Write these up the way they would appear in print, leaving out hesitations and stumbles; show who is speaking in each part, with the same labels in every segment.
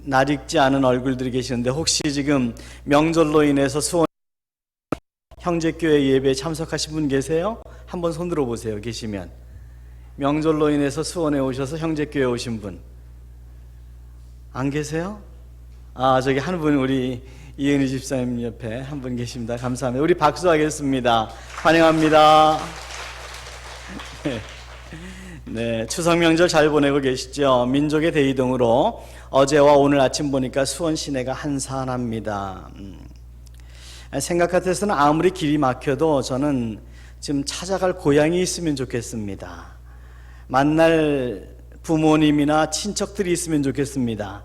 Speaker 1: 낯익지 않은 얼굴들이 계시는데 혹시 지금 명절로 인해서 수원 형제교회 예배에 참석하신 분 계세요? 한번 손 들어보세요. 계시면. 명절로 인해서 수원에 오셔서 형제교회 오신 분 안 계세요? 저기 한 분, 우리 이은희 집사님 옆에 한 분 계십니다. 감사합니다. 우리 박수하겠습니다. 환영합니다. 네, 추석 명절 잘 보내고 계시죠? 민족의 대이동으로 어제와 오늘 아침 보니까 수원 시내가 한산합니다. 생각 같아서는 아무리 길이 막혀도 저는 지금 찾아갈 고향이 있으면 좋겠습니다. 만날 부모님이나 친척들이 있으면 좋겠습니다.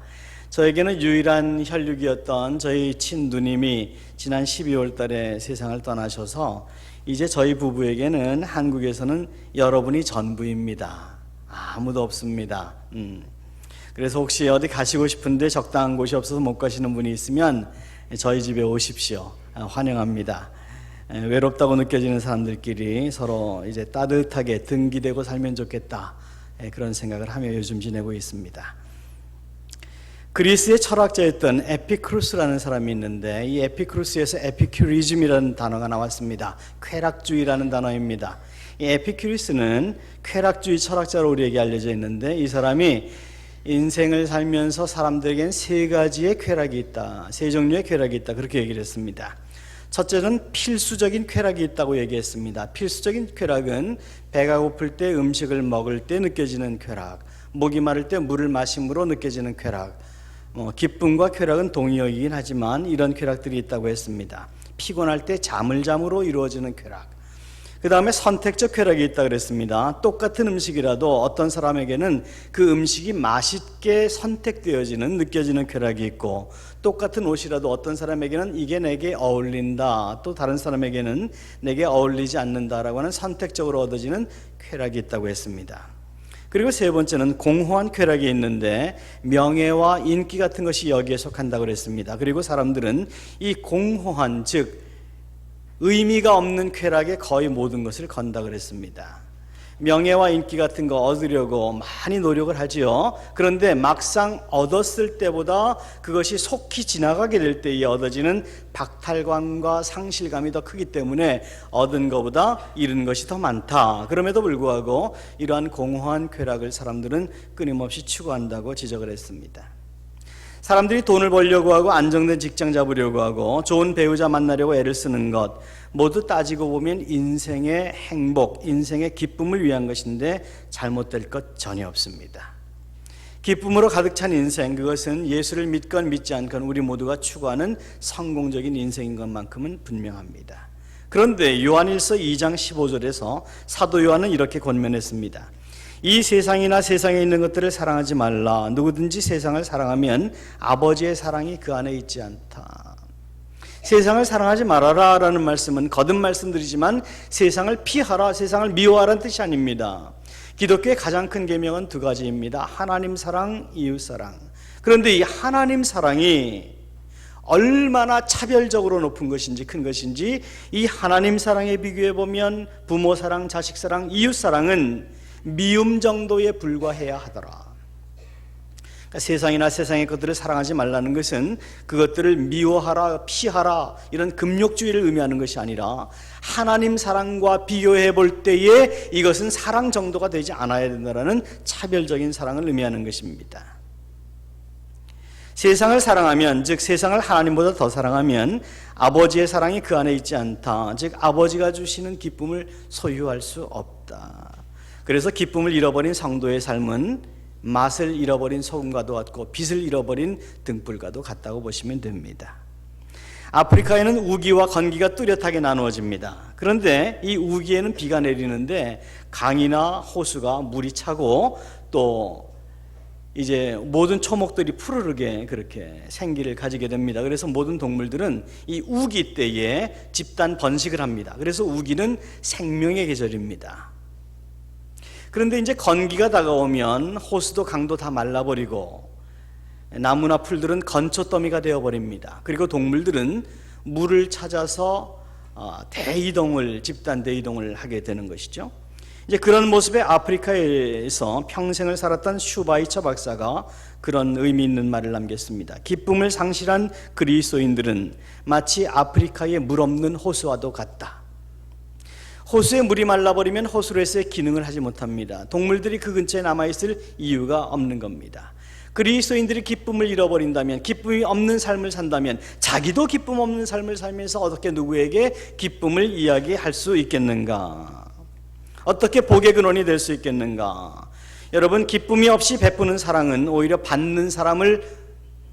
Speaker 1: 저에게는 유일한 혈육이었던 저희 친누님이 지난 12월 달에 세상을 떠나셔서 이제 저희 부부에게는 한국에서는 여러분이 전부입니다. 아무도 없습니다. 그래서 혹시 어디 가시고 싶은데 적당한 곳이 없어서 못 가시는 분이 있으면 저희 집에 오십시오. 환영합니다. 외롭다고 느껴지는 사람들끼리 서로 이제 따뜻하게 등기되고 살면 좋겠다. 그런 생각을 하며 요즘 지내고 있습니다. 그리스의 철학자였던 에피쿠루스라는 사람이 있는데 이 에피쿠루스에서 에피큐리즘이라는 단어가 나왔습니다. 쾌락주의라는 단어입니다. 이 에피큐리스는 쾌락주의 철학자로 우리에게 알려져 있는데 이 사람이 인생을 살면서 사람들에겐 세 가지의 쾌락이 있다. 세 종류의 쾌락이 있다. 그렇게 얘기를 했습니다. 첫째는 필수적인 쾌락이 있다고 얘기했습니다. 필수적인 쾌락은 배가 고플 때 음식을 먹을 때 느껴지는 쾌락, 목이 마를 때 물을 마심으로 느껴지는 쾌락, 기쁨과 쾌락은 동의어이긴 하지만 이런 쾌락들이 있다고 했습니다. 피곤할 때 잠을 잠으로 이루어지는 쾌락. 그 다음에 선택적 쾌락이 있다고 그랬습니다. 똑같은 음식이라도 어떤 사람에게는 그 음식이 맛있게 선택되어지는, 느껴지는 쾌락이 있고, 똑같은 옷이라도 어떤 사람에게는 이게 내게 어울린다, 또 다른 사람에게는 내게 어울리지 않는다라고 하는 선택적으로 얻어지는 쾌락이 있다고 했습니다. 그리고 세 번째는 공허한 쾌락이 있는데 명예와 인기 같은 것이 여기에 속한다고 그랬습니다. 그리고 사람들은 이 공허한, 즉 의미가 없는 쾌락에 거의 모든 것을 건다 그랬습니다. 명예와 인기 같은 거 얻으려고 많이 노력을 하지요. 그런데 막상 얻었을 때보다 그것이 속히 지나가게 될 때에 얻어지는 박탈감과 상실감이 더 크기 때문에 얻은 것보다 잃은 것이 더 많다. 그럼에도 불구하고 이러한 공허한 쾌락을 사람들은 끊임없이 추구한다고 지적을 했습니다. 사람들이 돈을 벌려고 하고 안정된 직장 잡으려고 하고 좋은 배우자 만나려고 애를 쓰는 것 모두 따지고 보면 인생의 행복, 인생의 기쁨을 위한 것인데 잘못될 것 전혀 없습니다. 기쁨으로 가득 찬 인생, 그것은 예수를 믿건 믿지 않건 우리 모두가 추구하는 성공적인 인생인 것만큼은 분명합니다. 그런데 요한일서 2장 15절에서 사도 요한은 이렇게 권면했습니다. 이 세상이나 세상에 있는 것들을 사랑하지 말라. 누구든지 세상을 사랑하면 아버지의 사랑이 그 안에 있지 않다. 세상을 사랑하지 말아라 라는 말씀은 거듭 말씀드리지만 세상을 피하라, 세상을 미워하라는 뜻이 아닙니다. 기독교의 가장 큰 계명은 두 가지입니다. 하나님 사랑, 이웃 사랑. 그런데 이 하나님 사랑이 얼마나 차별적으로 높은 것인지 큰 것인지 이 하나님 사랑에 비교해 보면 부모 사랑, 자식 사랑, 이웃 사랑은 미움 정도에 불과해야 하더라. 그러니까 세상이나 세상의 것들을 사랑하지 말라는 것은 그것들을 미워하라, 피하라 이런 금욕주의를 의미하는 것이 아니라 하나님 사랑과 비교해 볼 때에 이것은 사랑 정도가 되지 않아야 된다는 차별적인 사랑을 의미하는 것입니다. 세상을 사랑하면, 즉 세상을 하나님보다 더 사랑하면 아버지의 사랑이 그 안에 있지 않다. 즉 아버지가 주시는 기쁨을 소유할 수 없다. 그래서 기쁨을 잃어버린 성도의 삶은 맛을 잃어버린 소금과도 같고 빛을 잃어버린 등불과도 같다고 보시면 됩니다. 아프리카에는 우기와 건기가 뚜렷하게 나누어집니다. 그런데 이 우기에는 비가 내리는데 강이나 호수가 물이 차고 또 이제 모든 초목들이 푸르르게 그렇게 생기를 가지게 됩니다. 그래서 모든 동물들은 이 우기 때에 집단 번식을 합니다. 그래서 우기는 생명의 계절입니다. 그런데 이제 건기가 다가오면 호수도 강도 다 말라버리고 나무나 풀들은 건초더미가 되어버립니다. 그리고 동물들은 물을 찾아서 대이동을, 집단 대이동을 하게 되는 것이죠. 이제 그런 모습의 아프리카에서 평생을 살았던 슈바이처 박사가 그런 의미 있는 말을 남겼습니다. 기쁨을 상실한 그리스도인들은 마치 아프리카의 물 없는 호수와도 같다. 호수에 물이 말라버리면 호수로서의 기능을 하지 못합니다. 동물들이 그 근처에 남아있을 이유가 없는 겁니다. 그리스도인들이 기쁨을 잃어버린다면, 기쁨이 없는 삶을 산다면 자기도 기쁨 없는 삶을 살면서 어떻게 누구에게 기쁨을 이야기할 수 있겠는가? 어떻게 복의 근원이 될 수 있겠는가? 여러분, 기쁨이 없이 베푸는 사랑은 오히려 받는 사람을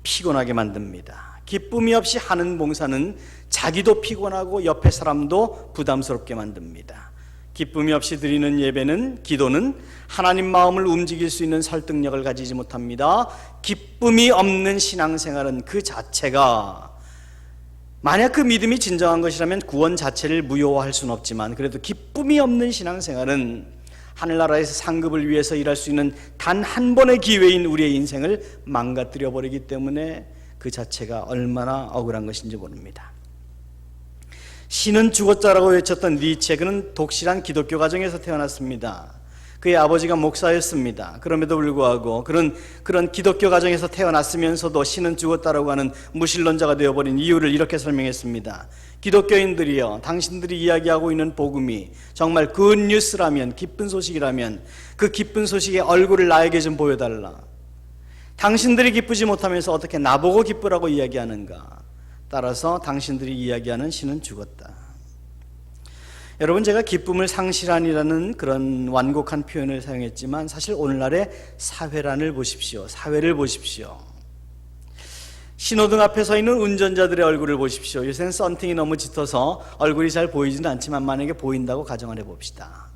Speaker 1: 피곤하게 만듭니다. 기쁨이 없이 하는 봉사는 자기도 피곤하고 옆에 사람도 부담스럽게 만듭니다. 기쁨이 없이 드리는 예배는, 기도는 하나님 마음을 움직일 수 있는 설득력을 가지지 못합니다. 기쁨이 없는 신앙생활은 그 자체가, 만약 그 믿음이 진정한 것이라면 구원 자체를 무효화할 수는 없지만, 그래도 기쁨이 없는 신앙생활은 하늘나라에서 상급을 위해서 일할 수 있는 단 한 번의 기회인 우리의 인생을 망가뜨려 버리기 때문에 그 자체가 얼마나 억울한 것인지 모릅니다. 신은 죽었다라고 외쳤던 니체, 그는 독실한 기독교 가정에서 태어났습니다. 그의 아버지가 목사였습니다. 그럼에도 불구하고 그런 기독교 가정에서 태어났으면서도 신은 죽었다라고 하는 무신론자가 되어버린 이유를 이렇게 설명했습니다. 기독교인들이여, 당신들이 이야기하고 있는 복음이 정말 굿뉴스라면, 기쁜 소식이라면 그 기쁜 소식의 얼굴을 나에게 좀 보여달라. 당신들이 기쁘지 못하면서 어떻게 나보고 기쁘라고 이야기하는가? 따라서 당신들이 이야기하는 신은 죽었다. 여러분, 제가 기쁨을 상실한이라는 그런 완곡한 표현을 사용했지만 사실 오늘날의 사회란을 보십시오. 사회를 보십시오. 신호등 앞에 서 있는 운전자들의 얼굴을 보십시오. 요새는 썬팅이 너무 짙어서 얼굴이 잘 보이지는 않지만 만약에 보인다고 가정을 해봅시다.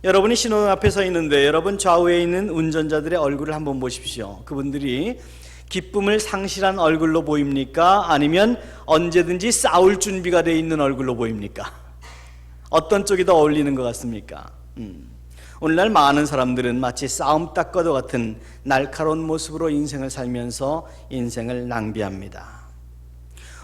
Speaker 1: 여러분이 신호등 앞에 서 있는데 여러분 좌우에 있는 운전자들의 얼굴을 한번 보십시오. 그분들이 기쁨을 상실한 얼굴로 보입니까? 아니면 언제든지 싸울 준비가 되어 있는 얼굴로 보입니까? 어떤 쪽이 더 어울리는 것 같습니까? 오늘날 많은 사람들은 마치 싸움 닭과도 같은 날카로운 모습으로 인생을 살면서 인생을 낭비합니다.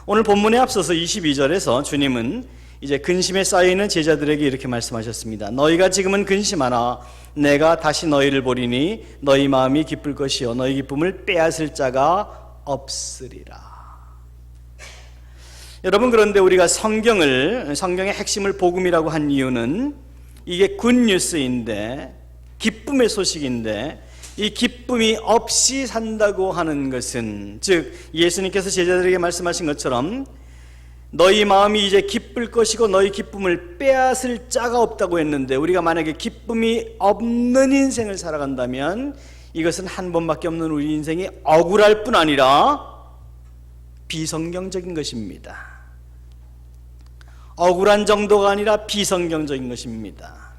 Speaker 1: 오늘 본문에 앞서서 22절에서 주님은 이제 근심에 쌓여있는 제자들에게 이렇게 말씀하셨습니다. 너희가 지금은 근심하나 내가 다시 너희를 보리니 너희 마음이 기쁠 것이요 너희 기쁨을 빼앗을 자가 없으리라. 여러분, 그런데 우리가 성경의 핵심을 복음이라고 한 이유는 이게 굿뉴스인데, 기쁨의 소식인데, 이 기쁨이 없이 산다고 하는 것은, 즉 예수님께서 제자들에게 말씀하신 것처럼 너희 마음이 이제 기쁠 것이고 너희 기쁨을 빼앗을 자가 없다고 했는데, 우리가 만약에 기쁨이 없는 인생을 살아간다면 이것은 한 번밖에 없는 우리 인생이 억울할 뿐 아니라 비성경적인 것입니다. 억울한 정도가 아니라 비성경적인 것입니다.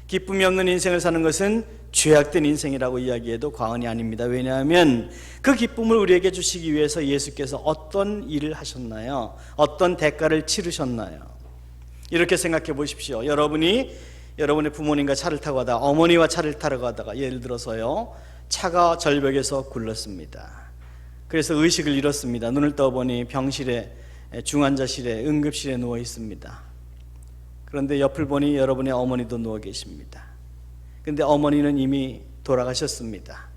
Speaker 1: 기쁨이 없는 인생을 사는 것은 죄악된 인생이라고 이야기해도 과언이 아닙니다. 왜냐하면 그 기쁨을 우리에게 주시기 위해서 예수께서 어떤 일을 하셨나요? 어떤 대가를 치르셨나요? 이렇게 생각해 보십시오. 여러분의 부모님과 차를 타고 가다가, 어머니와 차를 타러 가다가 예를 들어서요, 차가 절벽에서 굴렀습니다. 그래서 의식을 잃었습니다. 눈을 떠보니 병실에, 중환자실에, 응급실에 누워 있습니다. 그런데 옆을 보니 여러분의 어머니도 누워 계십니다. 그런데 어머니는 이미 돌아가셨습니다.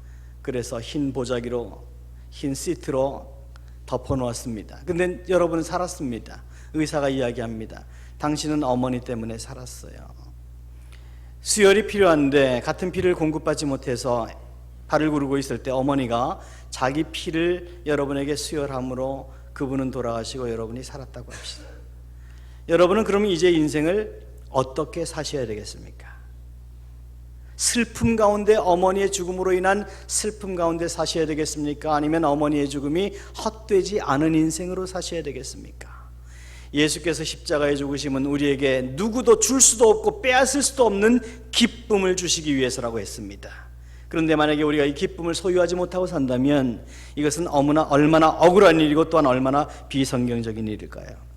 Speaker 1: 그래서 흰 보자기로, 흰 시트로 덮어놓았습니다. 그런데 여러분은 살았습니다. 의사가 이야기합니다. 당신은 어머니 때문에 살았어요. 수혈이 필요한데 같은 피를 공급받지 못해서 발을 구르고 있을 때 어머니가 자기 피를 여러분에게 수혈함으로 그분은 돌아가시고 여러분이 살았다고 합시다. 여러분은 그러면 이제 인생을 어떻게 사셔야 되겠습니까? 슬픔 가운데, 어머니의 죽음으로 인한 슬픔 가운데 사셔야 되겠습니까? 아니면 어머니의 죽음이 헛되지 않은 인생으로 사셔야 되겠습니까? 예수께서 십자가에 죽으심은 우리에게 누구도 줄 수도 없고 빼앗을 수도 없는 기쁨을 주시기 위해서라고 했습니다. 그런데 만약에 우리가 이 기쁨을 소유하지 못하고 산다면 이것은 얼마나 억울한 일이고 또한 얼마나 비성경적인 일일까요?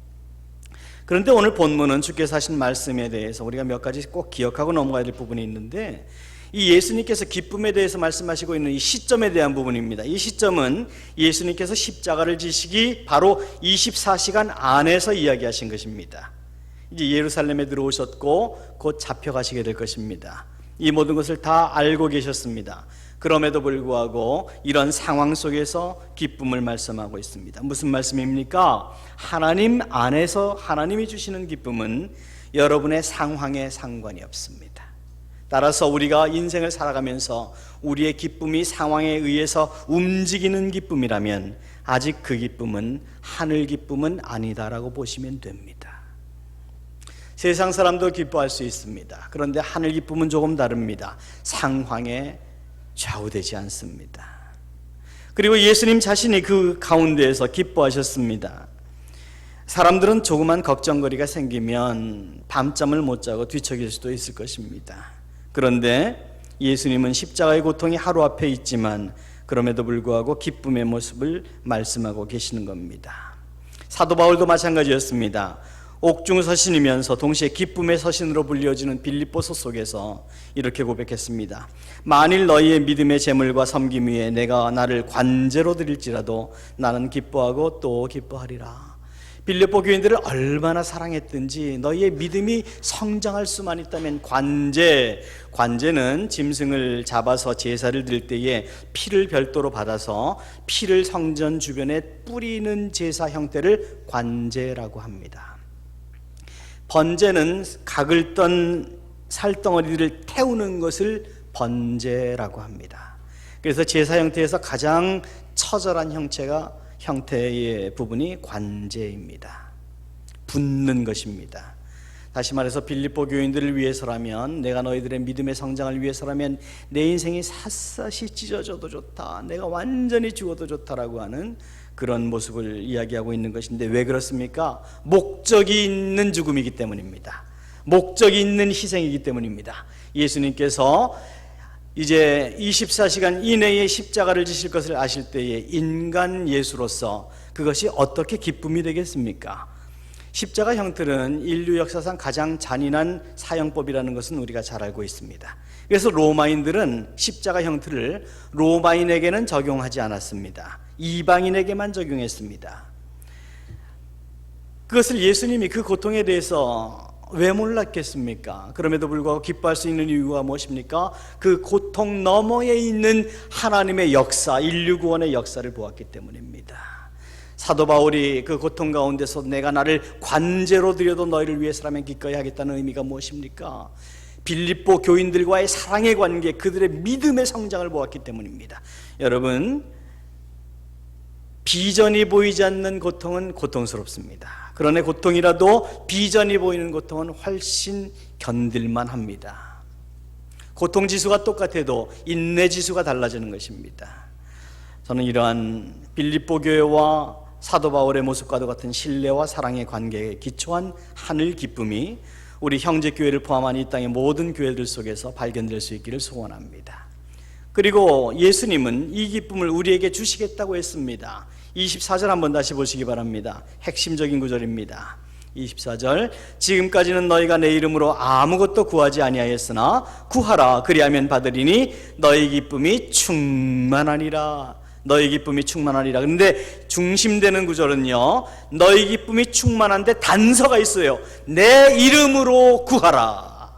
Speaker 1: 그런데 오늘 본문은 주께서 하신 말씀에 대해서 우리가 몇 가지 꼭 기억하고 넘어가야 될 부분이 있는데, 이 예수님께서 기쁨에 대해서 말씀하시고 있는 이 시점에 대한 부분입니다. 이 시점은 예수님께서 십자가를 지시기 바로 24시간 안에서 이야기하신 것입니다. 이제 예루살렘에 들어오셨고 곧 잡혀가시게 될 것입니다. 이 모든 것을 다 알고 계셨습니다. 그럼에도 불구하고 이런 상황 속에서 기쁨을 말씀하고 있습니다. 무슨 말씀입니까? 하나님 안에서 하나님이 주시는 기쁨은 여러분의 상황에 상관이 없습니다. 따라서 우리가 인생을 살아가면서 우리의 기쁨이 상황에 의해서 움직이는 기쁨이라면 아직 그 기쁨은 하늘 기쁨은 아니다라고 보시면 됩니다. 세상 사람도 기뻐할 수 있습니다. 그런데 하늘 기쁨은 조금 다릅니다. 상황에 좌우되지 않습니다. 그리고 예수님 자신이 그 가운데에서 기뻐하셨습니다. 사람들은 조그만 걱정거리가 생기면 밤잠을 못 자고 뒤척일 수도 있을 것입니다. 그런데 예수님은 십자가의 고통이 하루 앞에 있지만 그럼에도 불구하고 기쁨의 모습을 말씀하고 계시는 겁니다. 사도 바울도 마찬가지였습니다. 옥중 서신이면서 동시에 기쁨의 서신으로 불려지는 빌립보서 속에서 이렇게 고백했습니다. 만일 너희의 믿음의 재물과 섬김 위에 내가 나를 관제로 드릴지라도 나는 기뻐하고 또 기뻐하리라. 빌립보 교인들을 얼마나 사랑했든지 너희의 믿음이 성장할 수만 있다면 관제는 짐승을 잡아서 제사를 드릴 때에 피를 별도로 받아서 피를 성전 주변에 뿌리는 제사 형태를 관제라고 합니다. 번제는 각을 떤 살덩어리들을 태우는 것을 번제라고 합니다. 그래서 제사 형태에서 가장 처절한 형태의 부분이 관제입니다. 붓는 것입니다. 다시 말해서 빌립보 교인들을 위해서라면, 내가 너희들의 믿음의 성장을 위해서라면 내 인생이 샅샅이 찢어져도 좋다, 내가 완전히 죽어도 좋다라고 하는 그런 모습을 이야기하고 있는 것인데, 왜 그렇습니까? 목적이 있는 죽음이기 때문입니다. 목적이 있는 희생이기 때문입니다. 예수님께서 이제 24시간 이내에 십자가를 지실 것을 아실 때에 인간 예수로서 그것이 어떻게 기쁨이 되겠습니까? 십자가 형틀은 인류 역사상 가장 잔인한 사형법이라는 것은 우리가 잘 알고 있습니다. 그래서 로마인들은 십자가 형틀을 로마인에게는 적용하지 않았습니다. 이방인에게만 적용했습니다. 그것을 예수님이 그 고통에 대해서 왜 몰랐겠습니까? 그럼에도 불구하고 기뻐할 수 있는 이유가 무엇입니까? 그 고통 너머에 있는 하나님의 역사, 인류 구원의 역사를 보았기 때문입니다. 사도 바울이 그 고통 가운데서 내가 나를 관제로 드려도 너희를 위해서라면 기꺼이 하겠다는 의미가 무엇입니까? 빌립보 교인들과의 사랑의 관계, 그들의 믿음의 성장을 보았기 때문입니다. 여러분, 비전이 보이지 않는 고통은 고통스럽습니다. 그러나 고통이라도 비전이 보이는 고통은 훨씬 견딜만 합니다. 고통 지수가 똑같아도 인내 지수가 달라지는 것입니다. 저는 이러한 빌립보 교회와 사도 바울의 모습과도 같은 신뢰와 사랑의 관계에 기초한 하늘 기쁨이 우리 형제 교회를 포함한 이 땅의 모든 교회들 속에서 발견될 수 있기를 소원합니다. 그리고 예수님은 이 기쁨을 우리에게 주시겠다고 했습니다. 24절 한번 다시 보시기 바랍니다. 핵심적인 구절입니다. 24절, 지금까지는 너희가 내 이름으로 아무것도 구하지 아니하였으나 구하라, 그리하면 받으리니 너희 기쁨이 충만하니라. 너희 기쁨이 충만하리라. 그런데 중심되는 구절은요, 너희 기쁨이 충만한데 단서가 있어요. 내 이름으로 구하라.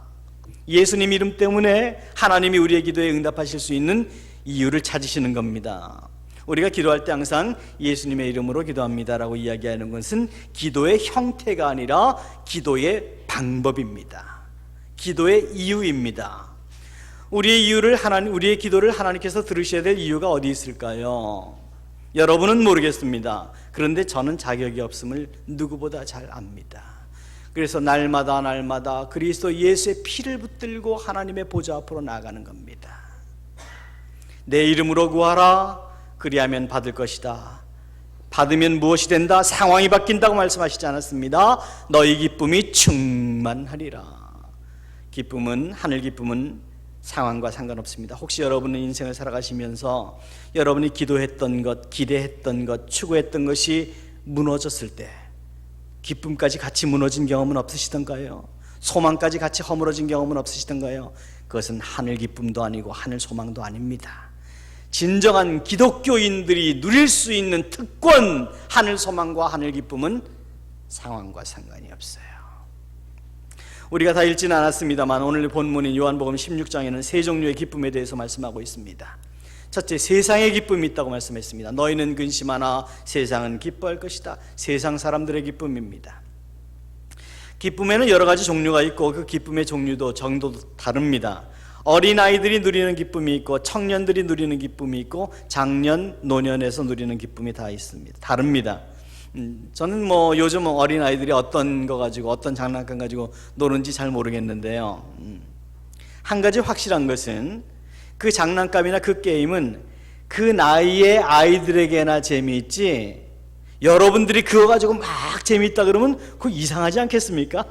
Speaker 1: 예수님 이름 때문에 하나님이 우리의 기도에 응답하실 수 있는 이유를 찾으시는 겁니다. 우리가 기도할 때 항상 예수님의 이름으로 기도합니다라고 이야기하는 것은 기도의 형태가 아니라 기도의 방법입니다. 기도의 이유입니다. 우리의 기도를 하나님께서 들으셔야 될 이유가 어디 있을까요? 여러분은 모르겠습니다. 그런데 저는 자격이 없음을 누구보다 잘 압니다. 그래서 날마다 그리스도 예수의 피를 붙들고 하나님의 보좌 앞으로 나아가는 겁니다. 내 이름으로 구하라, 그리하면 받을 것이다. 받으면 무엇이 된다? 상황이 바뀐다고 말씀하시지 않았습니다. 너희 기쁨이 충만하리라. 하늘 기쁨은 상황과 상관없습니다. 혹시 여러분은 인생을 살아가시면서 여러분이 기도했던 것, 기대했던 것, 추구했던 것이 무너졌을 때 기쁨까지 같이 무너진 경험은 없으시던가요? 소망까지 같이 허물어진 경험은 없으시던가요? 그것은 하늘 기쁨도 아니고 하늘 소망도 아닙니다. 진정한 기독교인들이 누릴 수 있는 특권, 하늘 소망과 하늘 기쁨은 상황과 상관이 없어요. 우리가 다 읽지는 않았습니다만 오늘 본문인 요한복음 16장에는 세 종류의 기쁨에 대해서 말씀하고 있습니다. 첫째, 세상의 기쁨이 있다고 말씀했습니다. 너희는 근심하나 세상은 기뻐할 것이다. 세상 사람들의 기쁨입니다. 기쁨에는 여러 가지 종류가 있고 그 기쁨의 종류도 정도도 다릅니다. 어린아이들이 누리는 기쁨이 있고 청년들이 누리는 기쁨이 있고 장년, 노년에서 누리는 기쁨이 다 있습니다. 다릅니다. 저는 요즘 어린아이들이 어떤 거 가지고 어떤 장난감 가지고 노는지 잘 모르겠는데요. 한 가지 확실한 것은 그 장난감이나 그 게임은 그 나이의 아이들에게나 재미있지, 여러분들이 그거 가지고 막 재미있다 그러면 그거 이상하지 않겠습니까?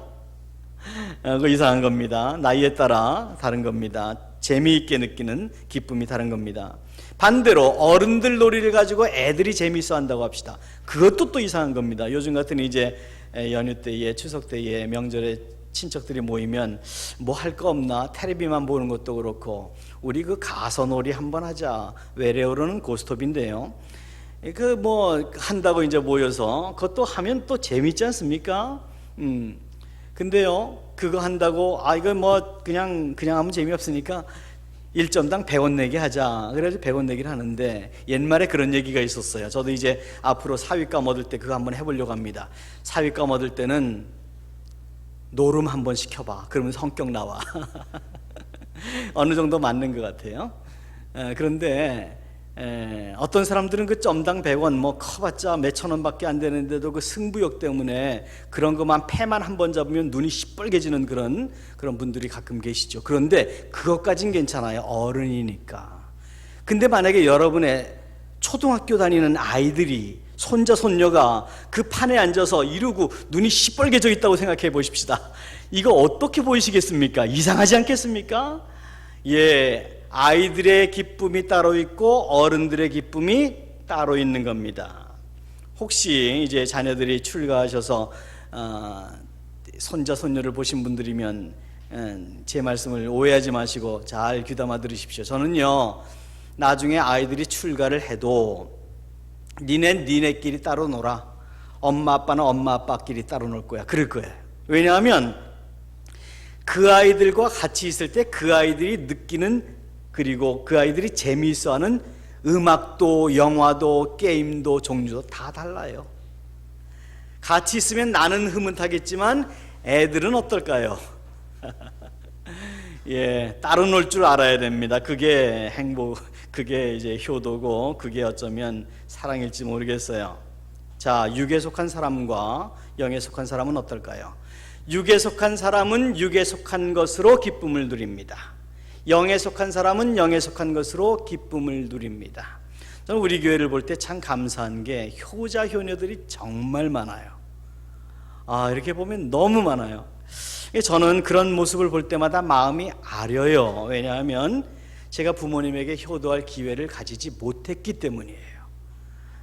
Speaker 1: 그거 이상한 겁니다. 나이에 따라 다른 겁니다. 재미있게 느끼는 기쁨이 다른 겁니다. 반대로 어른들 놀이를 가지고 애들이 재미있어 한다고 합시다. 그것도 또 이상한 겁니다. 요즘 같은 이제 연휴 때에, 추석 때에, 명절에 친척들이 모이면 뭐 할 거 없나, 텔레비만 보는 것도 그렇고, 우리 그 가서놀이 한번 하자, 외래어로는 고스톱인데요, 한다고 이제 모여서 그것도 하면 또 재밌지 않습니까? 근데요, 그거 한다고 이거 그냥 하면 재미없으니까 1점당 100원 내기 하자. 그래서 100원 내기를 하는데, 옛말에 그런 얘기가 있었어요. 저도 이제 앞으로 사위감 얻을 때 그거 한번 해보려고 합니다. 사위감 얻을 때는 노름 한번 시켜봐. 그러면 성격 나와. 어느 정도 맞는 것 같아요. 그런데 어떤 사람들은 그 점당 100원 커봤자 몇천 원밖에 안 되는데도 그 승부욕 때문에 그런 것만 패만 한 번 잡으면 눈이 시뻘개지는 그런 분들이 가끔 계시죠. 그런데 그것까진 괜찮아요. 어른이니까. 근데 만약에 여러분의 초등학교 다니는 아이들이, 손자 손녀가 그 판에 앉아서 이러고 눈이 시뻘개져 있다고 생각해 보십시다. 이거 어떻게 보이시겠습니까? 이상하지 않겠습니까? 예, 아이들의 기쁨이 따로 있고 어른들의 기쁨이 따로 있는 겁니다. 혹시 이제 자녀들이 출가하셔서 손자 손녀를 보신 분들이면 제 말씀을 오해하지 마시고 잘 귀담아 들으십시오. 저는요, 나중에 아이들이 출가를 해도 니네끼리 따로 놀아, 엄마 아빠는 엄마 아빠끼리 따로 놀 거야, 그럴 거예요. 왜냐하면 그 아이들과 같이 있을 때 그 아이들이 느끼는, 그리고 그 아이들이 재미있어하는 음악도 영화도 게임도 종류도 다 달라요. 같이 있으면 나는 흐뭇하겠지만 애들은 어떨까요? 예, 따로 놀 줄 알아야 됩니다. 그게 그게 이제 효도고, 그게 어쩌면 사랑일지 모르겠어요. 자, 육에 속한 사람과 영에 속한 사람은 어떨까요? 육에 속한 사람은 육에 속한 것으로 기쁨을 누립니다. 영에 속한 사람은 영에 속한 것으로 기쁨을 누립니다. 저는 우리 교회를 볼 때 참 감사한 게 효자 효녀들이 정말 많아요. 이렇게 보면 너무 많아요. 저는 그런 모습을 볼 때마다 마음이 아려요. 왜냐하면 제가 부모님에게 효도할 기회를 가지지 못했기 때문이에요.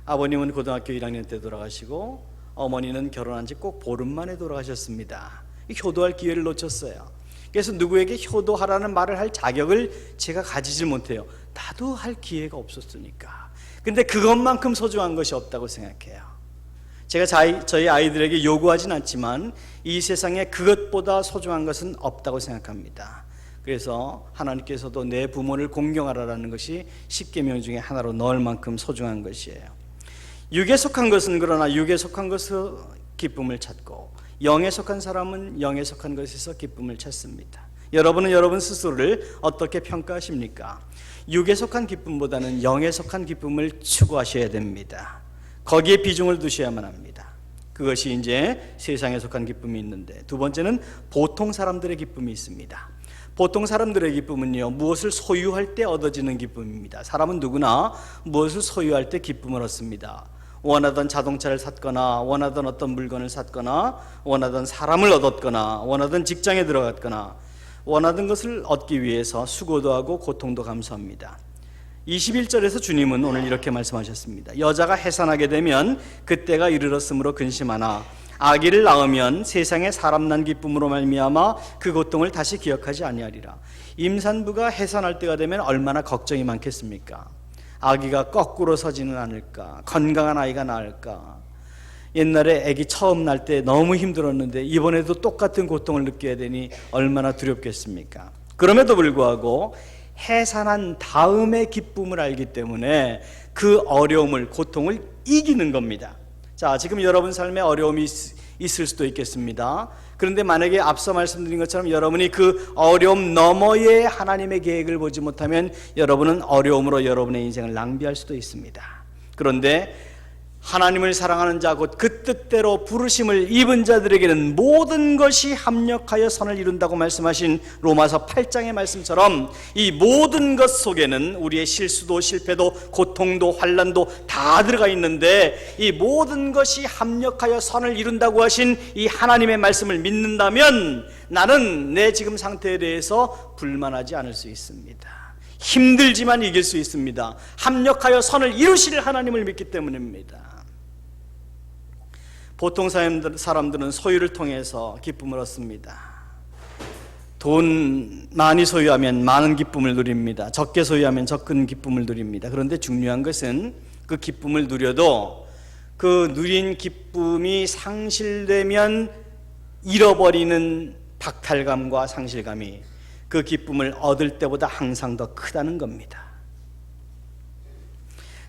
Speaker 1: 아버님은 고등학교 1학년 때 돌아가시고 어머니는 결혼한 지 꼭 보름 만에 돌아가셨습니다. 효도할 기회를 놓쳤어요. 그래서 누구에게 효도하라는 말을 할 자격을 제가 가지질 못해요. 나도 할 기회가 없었으니까. 근데 그것만큼 소중한 것이 없다고 생각해요. 제가 저희 아이들에게 요구하진 않지만 이 세상에 그것보다 소중한 것은 없다고 생각합니다. 그래서 하나님께서도 내 부모를 공경하라라는 것이 10계명 중에 하나로 넣을 만큼 소중한 것이에요. 육에 속한 것은 그러나 육에 속한 것에서 기쁨을 찾고, 영에 속한 사람은 영에 속한 것에서 기쁨을 찾습니다. 여러분은 여러분 스스로를 어떻게 평가하십니까? 육에 속한 기쁨보다는 영에 속한 기쁨을 추구하셔야 됩니다. 거기에 비중을 두셔야만 합니다. 그것이 이제 세상에 속한 기쁨이 있는데, 두 번째는 보통 사람들의 기쁨이 있습니다. 보통 사람들의 기쁨은요, 무엇을 소유할 때 얻어지는 기쁨입니다. 사람은 누구나 무엇을 소유할 때 기쁨을 얻습니다. 원하던 자동차를 샀거나, 원하던 어떤 물건을 샀거나, 원하던 사람을 얻었거나, 원하던 직장에 들어갔거나, 원하던 것을 얻기 위해서 수고도 하고 고통도 감수합니다. 21절에서 주님은 오늘 이렇게 말씀하셨습니다. 여자가 해산하게 되면 그때가 이르렀으므로 근심하나 아기를 낳으면 세상에 사람 난 기쁨으로 말미암아 그 고통을 다시 기억하지 아니하리라. 임산부가 해산할 때가 되면 얼마나 걱정이 많겠습니까? 아기가 거꾸로 서지는 않을까? 건강한 아이가 나을까? 옛날에 아기 처음 날 때 너무 힘들었는데 이번에도 똑같은 고통을 느껴야 되니 얼마나 두렵겠습니까? 그럼에도 불구하고 해산한 다음의 기쁨을 알기 때문에 그 어려움을, 고통을 이기는 겁니다. 자, 지금 여러분 삶에 어려움이 있을 수도 있겠습니다. 그런데 만약에 앞서 말씀드린 것처럼 여러분이 그 어려움 너머의 하나님의 계획을 보지 못하면 여러분은 어려움으로 여러분의 인생을 낭비할 수도 있습니다. 그런데 하나님을 사랑하는 자, 곧 그 뜻대로 부르심을 입은 자들에게는 모든 것이 합력하여 선을 이룬다고 말씀하신 로마서 8장의 말씀처럼 이 모든 것 속에는 우리의 실수도 실패도 고통도 환난도 다 들어가 있는데, 이 모든 것이 합력하여 선을 이룬다고 하신 이 하나님의 말씀을 믿는다면 나는 내 지금 상태에 대해서 불만하지 않을 수 있습니다. 힘들지만 이길 수 있습니다. 합력하여 선을 이루실 하나님을 믿기 때문입니다. 보통 사람들은 소유를 통해서 기쁨을 얻습니다. 돈 많이 소유하면 많은 기쁨을 누립니다. 적게 소유하면 적은 기쁨을 누립니다. 그런데 중요한 것은 그 기쁨을 누려도 그 누린 기쁨이 상실되면 잃어버리는 박탈감과 상실감이 그 기쁨을 얻을 때보다 항상 더 크다는 겁니다.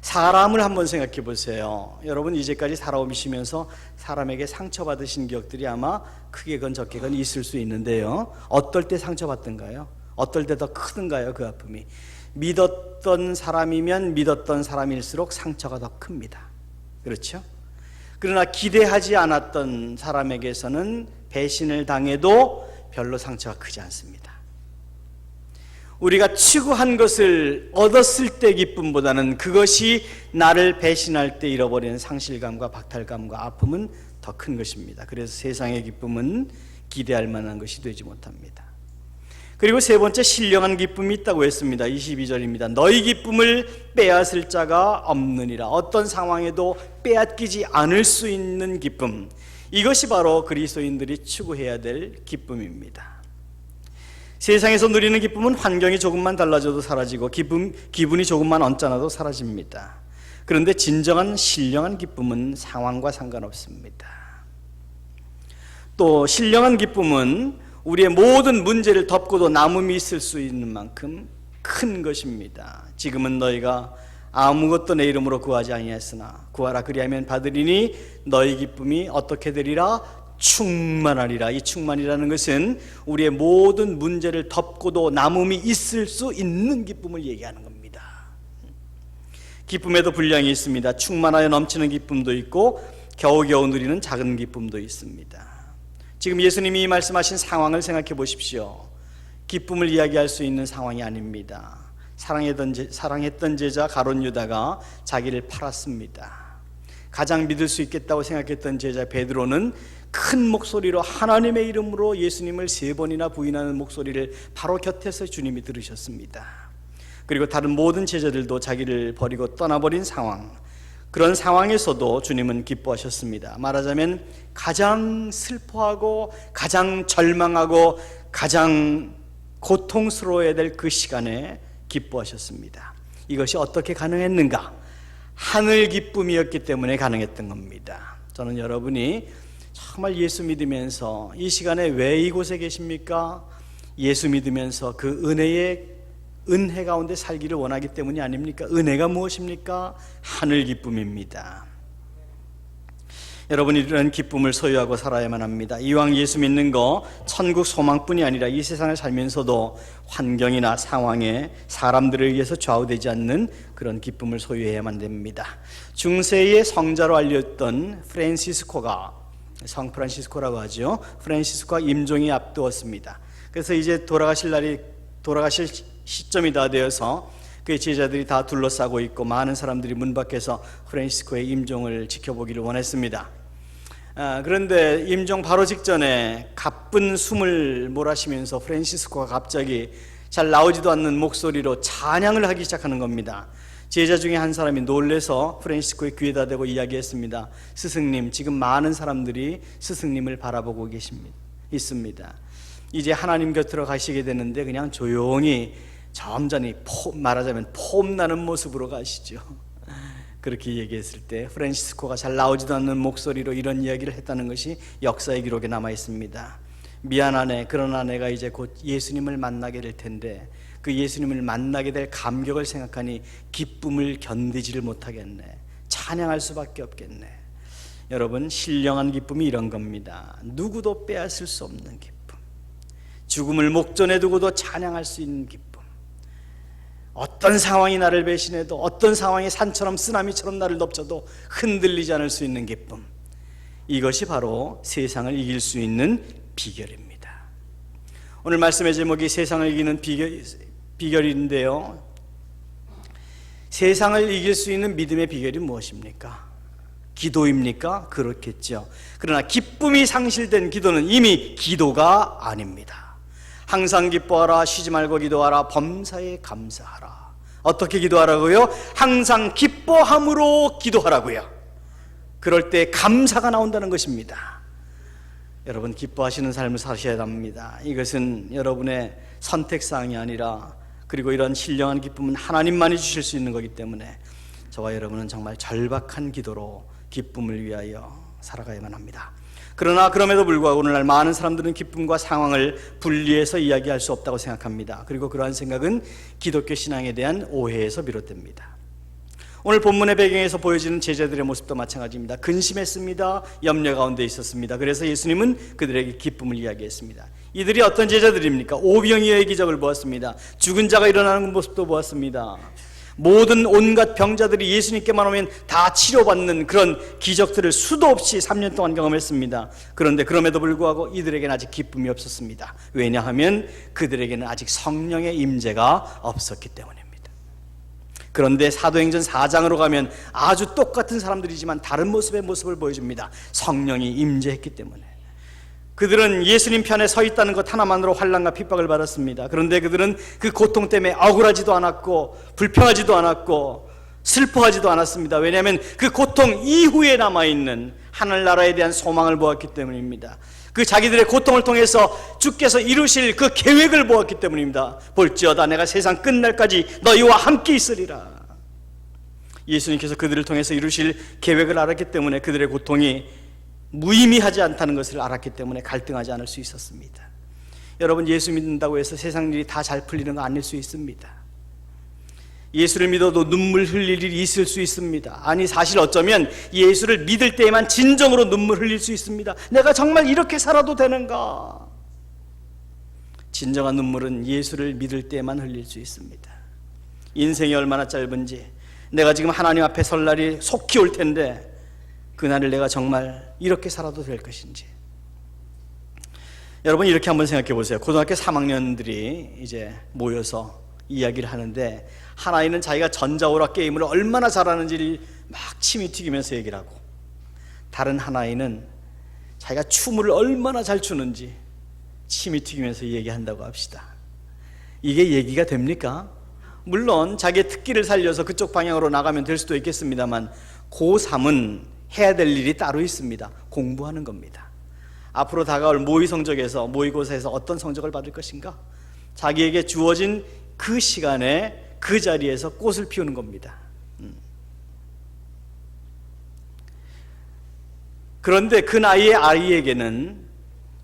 Speaker 1: 사람을 한번 생각해 보세요. 여러분 이제까지 살아오시면서 사람에게 상처받으신 기억들이 아마 크게건 적게건 있을 수 있는데요, 어떨 때 상처받던가요? 어떨 때 더 크던가요? 그 아픔이 믿었던 사람이면 믿었던 사람일수록 상처가 더 큽니다. 그렇죠? 그러나 기대하지 않았던 사람에게서는 배신을 당해도 별로 상처가 크지 않습니다. 우리가 추구한 것을 얻었을 때 기쁨보다는 그것이 나를 배신할 때 잃어버리는 상실감과 박탈감과 아픔은 더 큰 것입니다. 그래서 세상의 기쁨은 기대할 만한 것이 되지 못합니다. 그리고 세 번째, 신령한 기쁨이 있다고 했습니다. 22절입니다. 너희 기쁨을 빼앗을 자가 없느니라. 어떤 상황에도 빼앗기지 않을 수 있는 기쁨, 이것이 바로 그리스도인들이 추구해야 될 기쁨입니다. 세상에서 누리는 기쁨은 환경이 조금만 달라져도 사라지고 기분이 조금만 언짢아도 사라집니다. 그런데 진정한 신령한 기쁨은 상황과 상관없습니다. 또 신령한 기쁨은 우리의 모든 문제를 덮고도 남음이 있을 수 있는 만큼 큰 것입니다. 지금은 너희가 아무것도 내 이름으로 구하지 아니하였으나 구하라 그리하면 받으리니 너희 기쁨이 어떻게 되리라? 충만하리라. 이 충만이라는 것은 우리의 모든 문제를 덮고도 남음이 있을 수 있는 기쁨을 얘기하는 겁니다. 기쁨에도 분량이 있습니다. 충만하여 넘치는 기쁨도 있고 겨우겨우 누리는 작은 기쁨도 있습니다. 지금 예수님이 말씀하신 상황을 생각해 보십시오. 기쁨을 이야기할 수 있는 상황이 아닙니다. 사랑했던 제자 가룟 유다가 자기를 팔았습니다. 가장 믿을 수 있겠다고 생각했던 제자 베드로는 큰 목소리로 하나님의 이름으로 예수님을 3번이나 부인하는 목소리를 바로 곁에서 주님이 들으셨습니다. 그리고 다른 모든 제자들도 자기를 버리고 떠나버린 상황, 그런 상황에서도 주님은 기뻐하셨습니다. 말하자면 가장 슬퍼하고 가장 절망하고 가장 고통스러워야 될 그 시간에 기뻐하셨습니다. 이것이 어떻게 가능했는가? 하늘 기쁨이었기 때문에 가능했던 겁니다. 저는 여러분이 정말 예수 믿으면서 이 시간에 왜 이곳에 계십니까? 예수 믿으면서 그 은혜 가운데 살기를 원하기 때문이 아닙니까? 은혜가 무엇입니까? 하늘 기쁨입니다. 여러분이 이런 기쁨을 소유하고 살아야만 합니다. 이왕 예수 믿는 거 천국 소망뿐이 아니라 이 세상을 살면서도 환경이나 상황에 사람들에 의해서 좌우되지 않는 그런 기쁨을 소유해야만 됩니다. 중세의 성자로 알렸던 성 프란시스코라고 하죠. 프란시스코가 임종이 앞두었습니다. 그래서 이제 돌아가실 시점이 다 되어서 그의 제자들이 다 둘러싸고 있고 많은 사람들이 문 밖에서 프란시스코의 임종을 지켜보기를 원했습니다. 그런데 임종 바로 직전에 가쁜 숨을 몰아쉬면서 프란시스코가 갑자기 잘 나오지도 않는 목소리로 찬양을 하기 시작하는 겁니다. 제자 중에 한 사람이 놀래서 프란시스코의 귀에다 대고 이야기했습니다. 스승님, 지금 많은 사람들이 스승님을 바라보고 있습니다. 이제 하나님 곁으로 가시게 되는데 그냥 조용히 점잖이 말하자면 폼나는 모습으로 가시죠. 그렇게 얘기했을 때 프란시스코가 잘 나오지도 않는 목소리로 이런 이야기를 했다는 것이 역사의 기록에 남아 있습니다. 미안하네. 그러나 내가 이제 곧 예수님을 만나게 될 텐데 그 예수님을 만나게 될 감격을 생각하니 기쁨을 견디지를 못하겠네. 찬양할 수밖에 없겠네. 여러분, 신령한 기쁨이 이런 겁니다. 누구도 빼앗을 수 없는 기쁨, 죽음을 목전에 두고도 찬양할 수 있는 기쁨, 어떤 상황이 나를 배신해도 어떤 상황이 산처럼 쓰나미처럼 나를 덮쳐도 흔들리지 않을 수 있는 기쁨, 이것이 바로 세상을 이길 수 있는 비결입니다. 오늘 말씀의 제목이 세상을 이기는 비결인데요, 세상을 이길 수 있는 믿음의 비결이 무엇입니까? 기도입니까? 그렇겠죠. 그러나 기쁨이 상실된 기도는 이미 기도가 아닙니다. 항상 기뻐하라, 쉬지 말고 기도하라, 범사에 감사하라. 어떻게 기도하라고요? 항상 기뻐함으로 기도하라고요. 그럴 때 감사가 나온다는 것입니다. 여러분, 기뻐하시는 삶을 사셔야 합니다. 이것은 여러분의 선택사항이 아니라, 그리고 이런 신령한 기쁨은 하나님만이 주실 수 있는 거기 때문에 저와 여러분은 정말 절박한 기도로 기쁨을 위하여 살아가야만 합니다. 그러나 그럼에도 불구하고 오늘날 많은 사람들은 기쁨과 상황을 분리해서 이야기할 수 없다고 생각합니다. 그리고 그러한 생각은 기독교 신앙에 대한 오해에서 비롯됩니다. 오늘 본문의 배경에서 보여지는 제자들의 모습도 마찬가지입니다. 근심했습니다. 염려 가운데 있었습니다. 그래서 예수님은 그들에게 기쁨을 이야기했습니다. 이들이 어떤 제자들입니까? 오병이어의 기적을 보았습니다. 죽은 자가 일어나는 모습도 보았습니다. 모든 온갖 병자들이 예수님께만 오면 다 치료받는 그런 기적들을 수도 없이 3년 동안 경험했습니다. 그런데 그럼에도 불구하고 이들에게는 아직 기쁨이 없었습니다. 왜냐하면 그들에게는 아직 성령의 임재가 없었기 때문입니다. 그런데 사도행전 4장으로 가면 아주 똑같은 사람들이지만 다른 모습을 보여줍니다. 성령이 임재했기 때문에. 그들은 예수님 편에 서 있다는 것 하나만으로 환난과 핍박을 받았습니다. 그런데 그들은 그 고통 때문에 억울하지도 않았고 불평하지도 않았고 슬퍼하지도 않았습니다. 왜냐하면 그 고통 이후에 남아있는 하늘나라에 대한 소망을 보았기 때문입니다. 그 자기들의 고통을 통해서 주께서 이루실 그 계획을 보았기 때문입니다. 볼지어다 내가 세상 끝날까지 너희와 함께 있으리라. 예수님께서 그들을 통해서 이루실 계획을 알았기 때문에 그들의 고통이 무의미하지 않다는 것을 알았기 때문에 갈등하지 않을 수 있었습니다. 여러분, 예수 믿는다고 해서 세상 일이 다 잘 풀리는 거 아닐 수 있습니다. 예수를 믿어도 눈물 흘릴 일이 있을 수 있습니다. 아니, 사실 어쩌면 예수를 믿을 때에만 진정으로 눈물 흘릴 수 있습니다. 내가 정말 이렇게 살아도 되는가? 진정한 눈물은 예수를 믿을 때에만 흘릴 수 있습니다. 인생이 얼마나 짧은지, 내가 지금 하나님 앞에 설 날이 속히 올 텐데 그날을 내가 정말 이렇게 살아도 될 것인지. 여러분, 이렇게 한번 생각해 보세요. 고등학교 3학년들이 이제 모여서 이야기를 하는데, 한 아이는 자기가 전자오락 게임을 얼마나 잘하는지를 막 침이 튀기면서 얘기를 하고, 다른 한 아이는 자기가 춤을 얼마나 잘 추는지 침이 튀기면서 얘기한다고 합시다. 이게 얘기가 됩니까? 물론 자기의 특기를 살려서 그쪽 방향으로 나가면 될 수도 있겠습니다만, 고3은 해야 될 일이 따로 있습니다. 공부하는 겁니다. 앞으로 다가올 모의고사에서 어떤 성적을 받을 것인가? 자기에게 주어진 그 시간에 그 자리에서 꽃을 피우는 겁니다. 그런데 그 나이의 아이에게는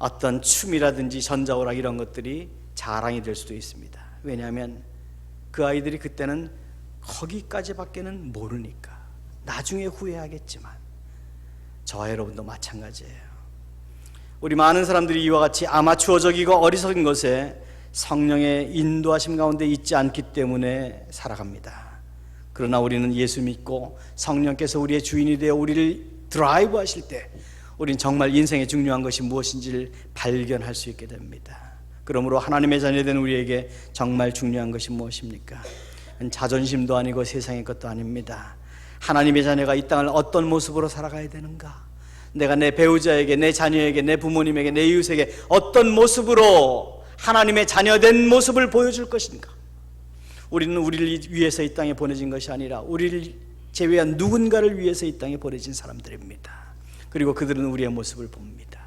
Speaker 1: 어떤 춤이라든지 전자오락 이런 것들이 자랑이 될 수도 있습니다. 왜냐하면 그 아이들이 그때는 거기까지밖에는 모르니까. 나중에 후회하겠지만 저와 여러분도 마찬가지예요. 우리 많은 사람들이 이와 같이 아마추어적이고 어리석은 것에 성령의 인도하심 가운데 있지 않기 때문에 살아갑니다. 그러나 우리는 예수 믿고 성령께서 우리의 주인이 되어 우리를 드라이브 하실 때 우린 정말 인생의 중요한 것이 무엇인지를 발견할 수 있게 됩니다. 그러므로 하나님의 자녀된 우리에게 정말 중요한 것이 무엇입니까? 자존심도 아니고 세상의 것도 아닙니다. 하나님의 자녀가 이 땅을 어떤 모습으로 살아가야 되는가? 내가 내 배우자에게, 내 자녀에게, 내 부모님에게, 내 이웃에게 어떤 모습으로 하나님의 자녀된 모습을 보여줄 것인가? 우리는 우리를 위해서 이 땅에 보내진 것이 아니라 우리를 제외한 누군가를 위해서 이 땅에 보내진 사람들입니다. 그리고 그들은 우리의 모습을 봅니다.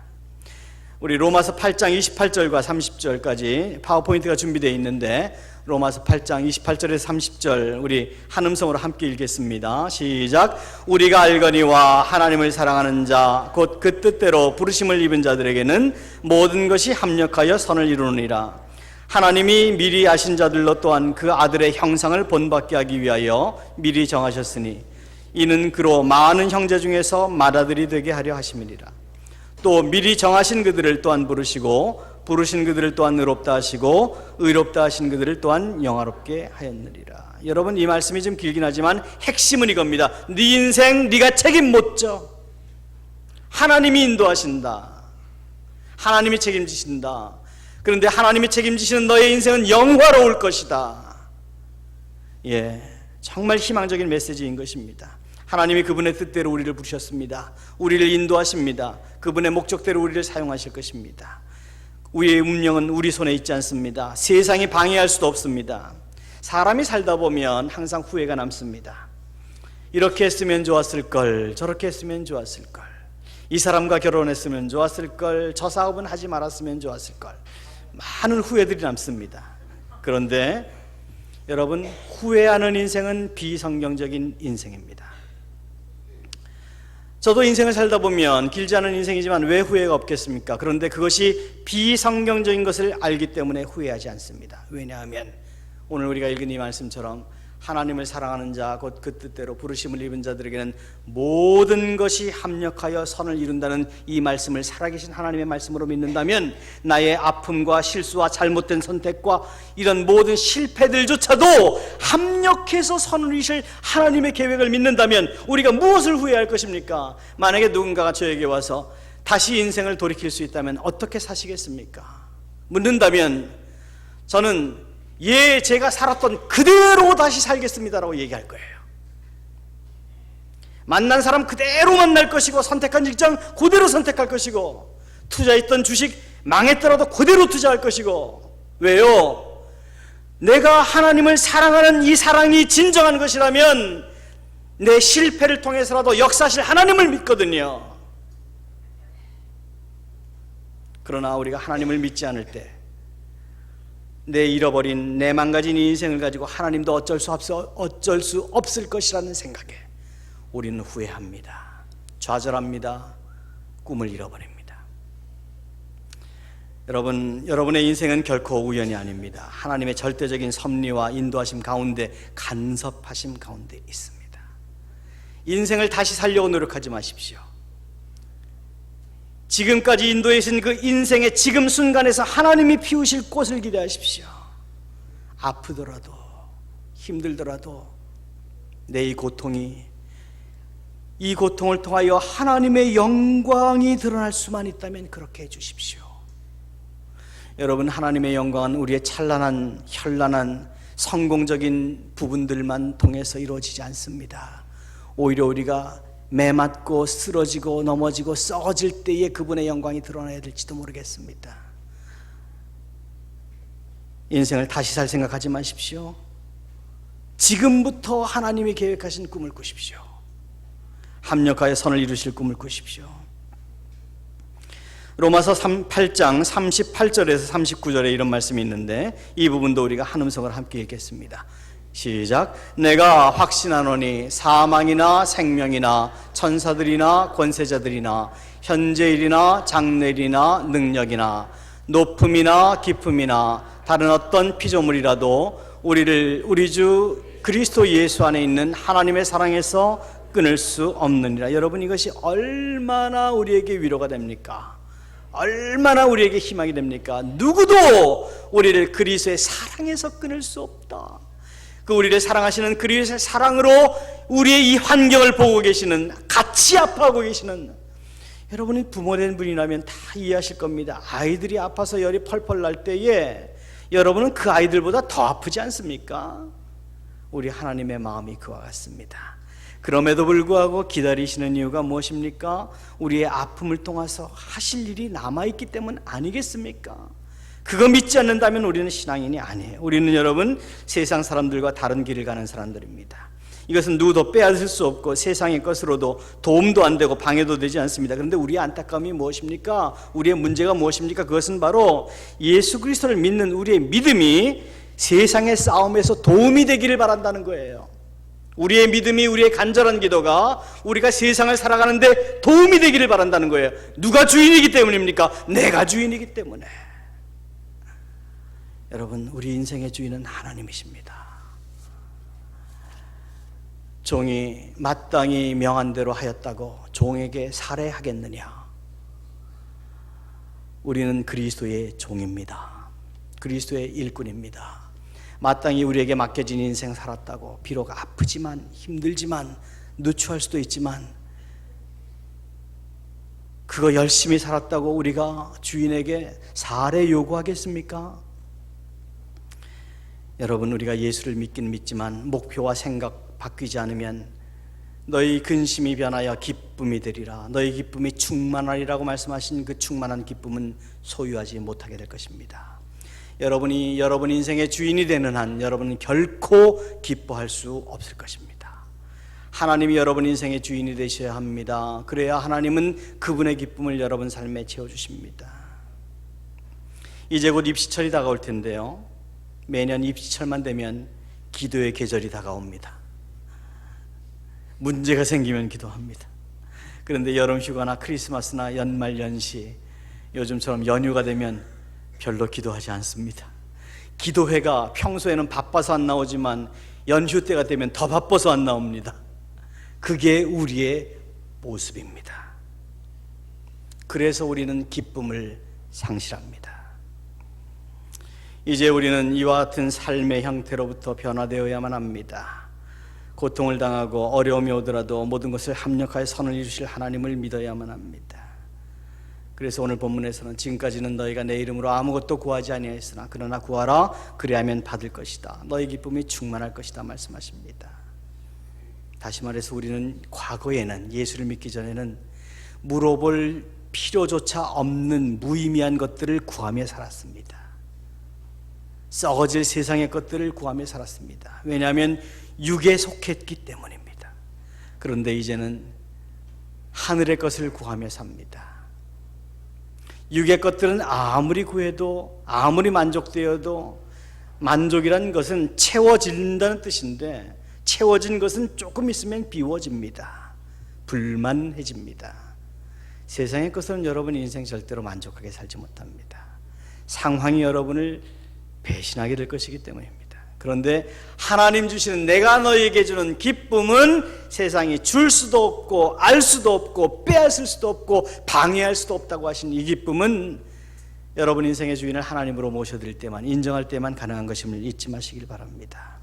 Speaker 1: 우리 로마서 8장 28절과 30절까지 파워포인트가 준비되어 있는데 로마서 8장 28절에서 30절 우리 한음성으로 함께 읽겠습니다. 시작. 우리가 알거니와 하나님을 사랑하는 자 곧 그 뜻대로 부르심을 입은 자들에게는 모든 것이 합력하여 선을 이루느니라. 하나님이 미리 아신 자들로 또한 그 아들의 형상을 본받게 하기 위하여 미리 정하셨으니 이는 그로 많은 형제 중에서 맏아들이 되게 하려 하심이니라. 또 미리 정하신 그들을 또한 부르시고 부르신 그들을 또한 의롭다 하시고 의롭다 하신 그들을 또한 영화롭게 하였느니라. 여러분, 이 말씀이 좀 길긴 하지만 핵심은 이겁니다. 네 인생 네가 책임 못 져. 하나님이 인도하신다. 하나님이 책임지신다. 그런데 하나님이 책임지시는 너의 인생은 영화로울 것이다. 예, 정말 희망적인 메시지인 것입니다. 하나님이 그분의 뜻대로 우리를 부르셨습니다. 우리를 인도하십니다. 그분의 목적대로 우리를 사용하실 것입니다. 우리의 운명은 우리 손에 있지 않습니다. 세상이 방해할 수도 없습니다. 사람이 살다 보면 항상 후회가 남습니다. 이렇게 했으면 좋았을 걸, 저렇게 했으면 좋았을 걸, 이 사람과 결혼했으면 좋았을 걸, 저 사업은 하지 말았으면 좋았을 걸, 많은 후회들이 남습니다. 그런데 여러분, 후회하는 인생은 비성경적인 인생입니다. 저도 인생을 살다 보면 길지 않은 인생이지만 왜 후회가 없겠습니까? 그런데 그것이 비성경적인 것을 알기 때문에 후회하지 않습니다. 왜냐하면 오늘 우리가 읽은 이 말씀처럼 하나님을 사랑하는 자 곧 그 뜻대로 부르심을 입은 자들에게는 모든 것이 합력하여 선을 이룬다는 이 말씀을 살아계신 하나님의 말씀으로 믿는다면 나의 아픔과 실수와 잘못된 선택과 이런 모든 실패들조차도 합력해서 선을 이루실 하나님의 계획을 믿는다면 우리가 무엇을 후회할 것입니까? 만약에 누군가가 저에게 와서 다시 인생을 돌이킬 수 있다면 어떻게 사시겠습니까? 묻는다면 저는 예, 제가 살았던 그대로 다시 살겠습니다라고 얘기할 거예요. 만난 사람 그대로 만날 것이고 선택한 직장 그대로 선택할 것이고 투자했던 주식 망했더라도 그대로 투자할 것이고. 왜요? 내가 하나님을 사랑하는 이 사랑이 진정한 것이라면 내 실패를 통해서라도 역사하실 하나님을 믿거든요. 그러나 우리가 하나님을 믿지 않을 때 내 잃어버린, 내 망가진 인생을 가지고 하나님도 어쩔 수 없을 것이라는 생각에 우리는 후회합니다. 좌절합니다. 꿈을 잃어버립니다. 여러분, 여러분의 인생은 결코 우연이 아닙니다. 하나님의 절대적인 섭리와 인도하심 가운데, 간섭하심 가운데 있습니다. 인생을 다시 살려고 노력하지 마십시오. 지금까지 인도해신 그 인생의 지금 순간에서 하나님이 피우실 꽃을 기대하십시오. 아프더라도 힘들더라도 내 이 고통을 통하여 하나님의 영광이 드러날 수만 있다면 그렇게 해주십시오. 여러분, 하나님의 영광은 우리의 찬란한, 현란한, 성공적인 부분들만 통해서 이루어지지 않습니다. 오히려 우리가 매맞고 쓰러지고 넘어지고 썩어질 때에 그분의 영광이 드러나야 될지도 모르겠습니다. 인생을 다시 살 생각하지 마십시오. 지금부터 하나님이 계획하신 꿈을 꾸십시오. 합력하여 선을 이루실 꿈을 꾸십시오. 로마서 8장 38절에서 39절에 이런 말씀이 있는데 이 부분도 우리가 한음성을 함께 읽겠습니다. 시작. 내가 확신하노니 사망이나 생명이나 천사들이나 권세자들이나 현재일이나 장래일이나 능력이나 높음이나 깊음이나 다른 어떤 피조물이라도 우리 주 그리스도 예수 안에 있는 하나님의 사랑에서 끊을 수 없느니라. 여러분, 이것이 얼마나 우리에게 위로가 됩니까? 얼마나 우리에게 희망이 됩니까? 누구도 우리를 그리스도의 사랑에서 끊을 수 없다. 그 우리를 사랑하시는 그리스도의 사랑으로 우리의 이 환경을 보고 계시는, 같이 아파하고 계시는, 여러분이 부모된 분이라면 다 이해하실 겁니다. 아이들이 아파서 열이 펄펄 날 때에 여러분은 그 아이들보다 더 아프지 않습니까? 우리 하나님의 마음이 그와 같습니다. 그럼에도 불구하고 기다리시는 이유가 무엇입니까? 우리의 아픔을 통해서 하실 일이 남아있기 때문 아니겠습니까? 그거 믿지 않는다면 우리는 신앙인이 아니에요. 우리는 여러분 세상 사람들과 다른 길을 가는 사람들입니다. 이것은 누구도 빼앗을 수 없고 세상의 것으로도 도움도 안 되고 방해도 되지 않습니다. 그런데 우리의 안타까움이 무엇입니까? 우리의 문제가 무엇입니까? 그것은 바로 예수 그리스도를 믿는 우리의 믿음이 세상의 싸움에서 도움이 되기를 바란다는 거예요. 우리의 믿음이, 우리의 간절한 기도가 우리가 세상을 살아가는데 도움이 되기를 바란다는 거예요. 누가 주인이기 때문입니까? 내가 주인이기 때문에. 여러분, 우리 인생의 주인은 하나님이십니다. 종이 마땅히 명한 대로 하였다고 종에게 살해하겠느냐? 우리는 그리스도의 종입니다. 그리스도의 일꾼입니다. 마땅히 우리에게 맡겨진 인생 살았다고 비록 아프지만 힘들지만 누추할 수도 있지만 그거 열심히 살았다고 우리가 주인에게 살해 요구하겠습니까? 여러분, 우리가 예수를 믿긴 믿지만 목표와 생각 바뀌지 않으면 너희 근심이 변하여 기쁨이 되리라, 너희 기쁨이 충만하리라고 말씀하신 그 충만한 기쁨은 소유하지 못하게 될 것입니다. 여러분이 여러분 인생의 주인이 되는 한 여러분은 결코 기뻐할 수 없을 것입니다. 하나님이 여러분 인생의 주인이 되셔야 합니다. 그래야 하나님은 그분의 기쁨을 여러분 삶에 채워주십니다. 이제 곧 입시철이 다가올 텐데요, 매년 입시철만 되면 기도의 계절이 다가옵니다. 문제가 생기면 기도합니다. 그런데 여름 휴가나 크리스마스나 연말 연시, 요즘처럼 연휴가 되면 별로 기도하지 않습니다. 기도회가 평소에는 바빠서 안 나오지만 연휴 때가 되면 더 바빠서 안 나옵니다. 그게 우리의 모습입니다. 그래서 우리는 기쁨을 상실합니다. 이제 우리는 이와 같은 삶의 형태로부터 변화되어야만 합니다. 고통을 당하고 어려움이 오더라도 모든 것을 합력하여 선을 이루실 하나님을 믿어야만 합니다. 그래서 오늘 본문에서는 지금까지는 너희가 내 이름으로 아무것도 구하지 아니하였으나 그러나 구하라 그리하면 받을 것이다, 너희 기쁨이 충만할 것이다 말씀하십니다. 다시 말해서 우리는 과거에는, 예수를 믿기 전에는 물어볼 필요조차 없는 무의미한 것들을 구하며 살았습니다. 썩어질 세상의 것들을 구하며 살았습니다. 왜냐하면 육에 속했기 때문입니다. 그런데 이제는 하늘의 것을 구하며 삽니다. 육의 것들은 아무리 구해도, 아무리 만족되어도, 만족이란 것은 채워진다는 뜻인데 채워진 것은 조금 있으면 비워집니다. 불만해집니다. 세상의 것은 여러분 인생 절대로 만족하게 살지 못합니다. 상황이 여러분을 배신하게 될 것이기 때문입니다. 그런데 하나님 주시는, 내가 너희에게 주는 기쁨은 세상이 줄 수도 없고 알 수도 없고 빼앗을 수도 없고 방해할 수도 없다고 하신 이 기쁨은 여러분 인생의 주인을 하나님으로 모셔드릴 때만, 인정할 때만 가능한 것임을 잊지 마시길 바랍니다.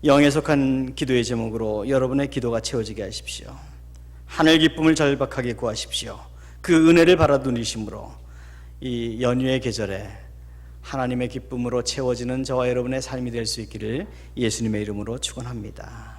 Speaker 1: 영에 속한 기도의 제목으로 여러분의 기도가 채워지게 하십시오. 하늘 기쁨을 절박하게 구하십시오. 그 은혜를 바라두니심으로 이 연휴의 계절에 하나님의 기쁨으로 채워지는 저와 여러분의 삶이 될 수 있기를 예수님의 이름으로 축원합니다.